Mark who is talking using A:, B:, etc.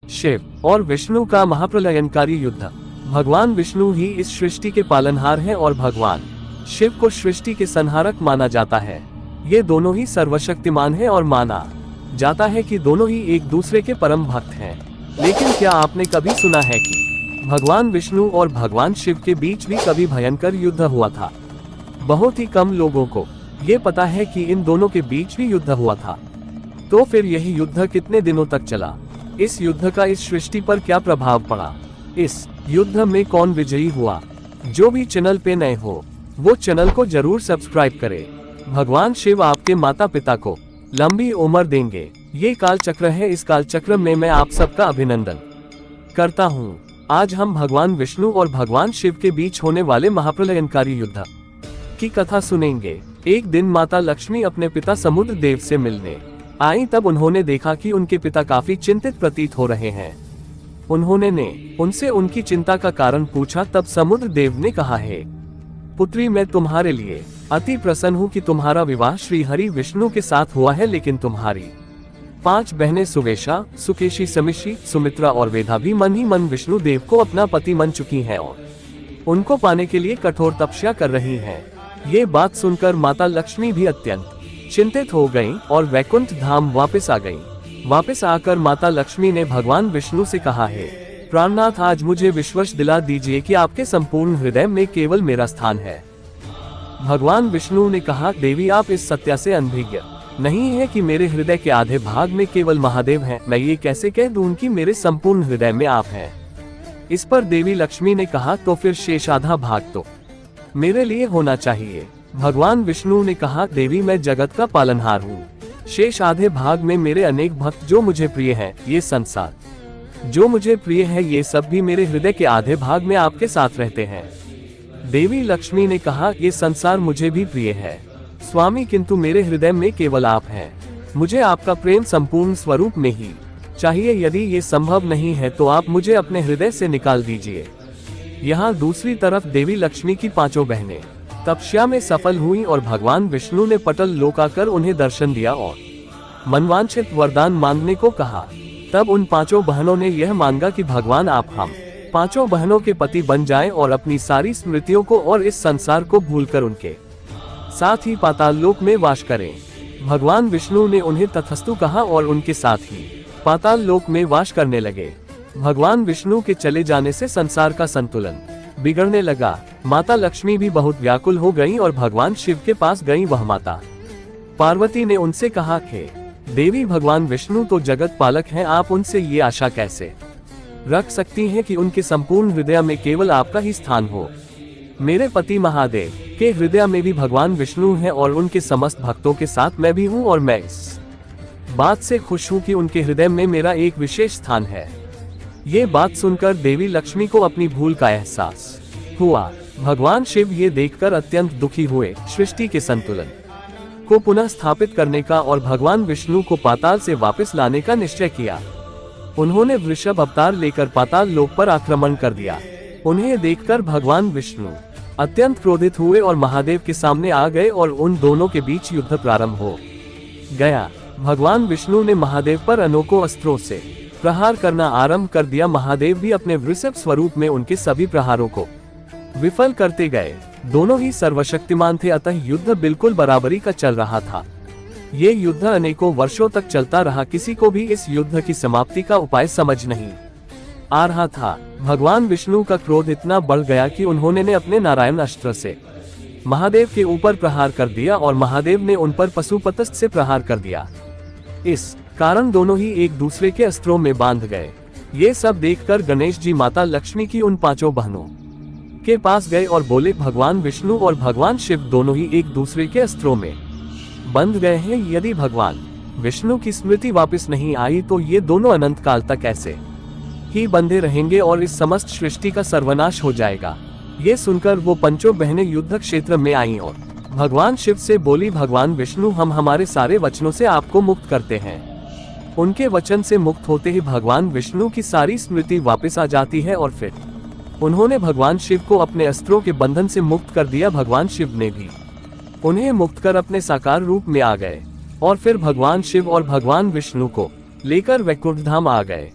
A: शिव और विष्णु का महाप्रलयनकारी युद्ध। भगवान विष्णु ही इस सृष्टि के पालनहार हैं और भगवान शिव को सृष्टि के संहारक माना जाता है। ये दोनों ही सर्वशक्तिमान हैं और माना जाता है कि दोनों ही एक दूसरे के परम भक्त हैं। लेकिन क्या आपने कभी सुना है कि भगवान विष्णु और भगवान शिव के बीच भी कभी भयंकर युद्ध हुआ था? बहुत ही कम लोगों को ये पता है कि इन दोनों के बीच भी युद्ध हुआ था। तो फिर यही युद्ध कितने दिनों तक चला? इस युद्ध का इस सृष्टि पर क्या प्रभाव पड़ा? इस युद्ध में कौन विजयी हुआ? जो भी चैनल पे नए हो वो चैनल को जरूर सब्सक्राइब करें। भगवान शिव आपके माता पिता को लंबी उम्र देंगे। ये काल चक्र है, इस काल चक्र में मैं आप सबका अभिनंदन करता हूँ। आज हम भगवान विष्णु और भगवान शिव के बीच होने वाले महाप्रलयनकारी युद्ध की कथा सुनेंगे। एक दिन माता लक्ष्मी अपने पिता समुद्र देव से मिलने आई, तब उन्होंने देखा कि उनके पिता काफी चिंतित प्रतीत हो रहे हैं। उन्होंने उनसे उनकी चिंता का कारण पूछा। तब समुद्र देव ने कहा, है पुत्री, मैं तुम्हारे लिए अति प्रसन्न हूँ कि तुम्हारा विवाह श्री हरि विष्णु के साथ हुआ है, लेकिन तुम्हारी 5 बहनें सुवेशा, सुकेशी, समिशी, सुमित्रा और वेदा भी मन ही मन विष्णु देव को अपना पति मान चुकी हैं और उनको पाने के लिए कठोर तपस्या कर रही हैं। ये बात सुनकर माता लक्ष्मी भी अत्यंत चिंतित हो गईं और वैकुंठ धाम वापस आ गईं। वापस आकर माता लक्ष्मी ने भगवान विष्णु से कहा, है प्राणनाथ, आज मुझे विश्वास दिला दीजिए कि आपके संपूर्ण हृदय में केवल मेरा स्थान है। भगवान विष्णु ने कहा, देवी, आप इस सत्य से अनभिज्ञ नहीं है कि मेरे हृदय के आधे भाग में केवल महादेव हैं। मैं ये कैसे कह दूं कि मेरे संपूर्ण हृदय में आप हैं? इस पर देवी लक्ष्मी ने कहा, तो फिर शेष आधा भाग तो मेरे लिए होना चाहिए। भगवान विष्णु ने कहा, देवी, मैं जगत का पालनहार हूँ। शेष आधे भाग में मेरे अनेक भक्त जो मुझे प्रिय हैं, ये संसार जो मुझे प्रिय है, ये सब भी मेरे हृदय के आधे भाग में आपके साथ रहते हैं। देवी लक्ष्मी ने कहा, ये संसार मुझे भी प्रिय है स्वामी, किंतु मेरे हृदय में केवल आप हैं। मुझे आपका प्रेम संपूर्ण स्वरूप में ही चाहिए। यदि ये संभव नहीं है तो आप मुझे अपने हृदय से निकाल दीजिए। यहाँ दूसरी तरफ देवी लक्ष्मी की 5 बहनें तपस्या में सफल हुई और भगवान विष्णु ने पटल लोकाकर उन्हें दर्शन दिया और मनवांछित वरदान मांगने को कहा। तब उन 5 बहनों ने यह मांगा कि भगवान, आप हम 5 बहनों के पति बन जाएं और अपनी सारी स्मृतियों को और इस संसार को भूलकर उनके साथ ही पाताल लोक में वास करें। भगवान विष्णु ने उन्हें तथस्तु कहा और उनके साथ ही पाताल लोक में वास करने लगे। भगवान विष्णु के चले जाने से संसार का संतुलन बिगड़ने लगा। माता लक्ष्मी भी बहुत व्याकुल हो गईं और भगवान शिव के पास गईं। वह माता पार्वती ने उनसे कहा कि देवी, भगवान विष्णु तो जगत पालक हैं, आप उनसे ये आशा कैसे रख सकती हैं कि उनके संपूर्ण हृदय में केवल आपका ही स्थान हो? मेरे पति महादेव के हृदय में भी भगवान विष्णु हैं और उनके समस्त भक्तों के साथ मैं भी हूँ और मैं इस बात से खुश हूँ कि उनके हृदय में मेरा एक विशेष स्थान है। ये बात सुनकर देवी लक्ष्मी को अपनी भूल का एहसास हुआ। भगवान शिव ये देखकर अत्यंत दुखी हुए। सृष्टि के संतुलन को पुनः स्थापित करने का और भगवान विष्णु को पाताल से वापस लाने का निश्चय किया। उन्होंने वृषभ अवतार लेकर पाताल लोक पर आक्रमण कर दिया। उन्हें देखकर भगवान विष्णु अत्यंत क्रोधित हुए और महादेव के सामने आ गए और उन दोनों के बीच युद्ध प्रारंभ हो गया। भगवान विष्णु ने महादेव पर अनोखों अस्त्रों से प्रहार करना आरंभ कर दिया। महादेव भी अपने वृषभ स्वरूप में उनके सभी प्रहारों को विफल करते गए। दोनों ही सर्वशक्तिमान थे, अतः युद्ध बिल्कुल बराबरी का चल रहा था। ये युद्ध अनेकों वर्षों तक चलता रहा। किसी को भी इस युद्ध की समाप्ति का उपाय समझ नहीं आ रहा था। भगवान विष्णु का क्रोध इतना बढ़ गया कि उन्होंने अपने नारायण अस्त्र से महादेव के ऊपर प्रहार कर दिया और महादेव ने उन पर पशुपतस्थ से प्रहार कर दिया। इस कारण दोनों ही एक दूसरे के अस्त्रों में बांध गए। ये सब देखकर गणेश जी माता लक्ष्मी की उन 5 बहनों के पास गए और बोले, भगवान विष्णु और भगवान शिव दोनों ही एक दूसरे के अस्त्रों में बंध गए हैं। यदि भगवान विष्णु की स्मृति वापस नहीं आई तो ये दोनों अनंत काल तक ऐसे ही बंधे रहेंगे और इस समस्त सृष्टि का सर्वनाश हो जाएगा। ये सुनकर वो 5 बहनें युद्ध क्षेत्र में आईं और भगवान शिव से बोली, भगवान विष्णु, हम हमारे सारे वचनों से आपको मुक्त करते हैं। उनके वचन से मुक्त होते ही भगवान विष्णु की सारी स्मृति वापस आ जाती है और फिर उन्होंने भगवान शिव को अपने अस्त्रों के बंधन से मुक्त कर दिया। भगवान शिव ने भी उन्हें मुक्त कर अपने साकार रूप में आ गए और फिर भगवान शिव और भगवान विष्णु को लेकर वैकुंठ धाम आ गए।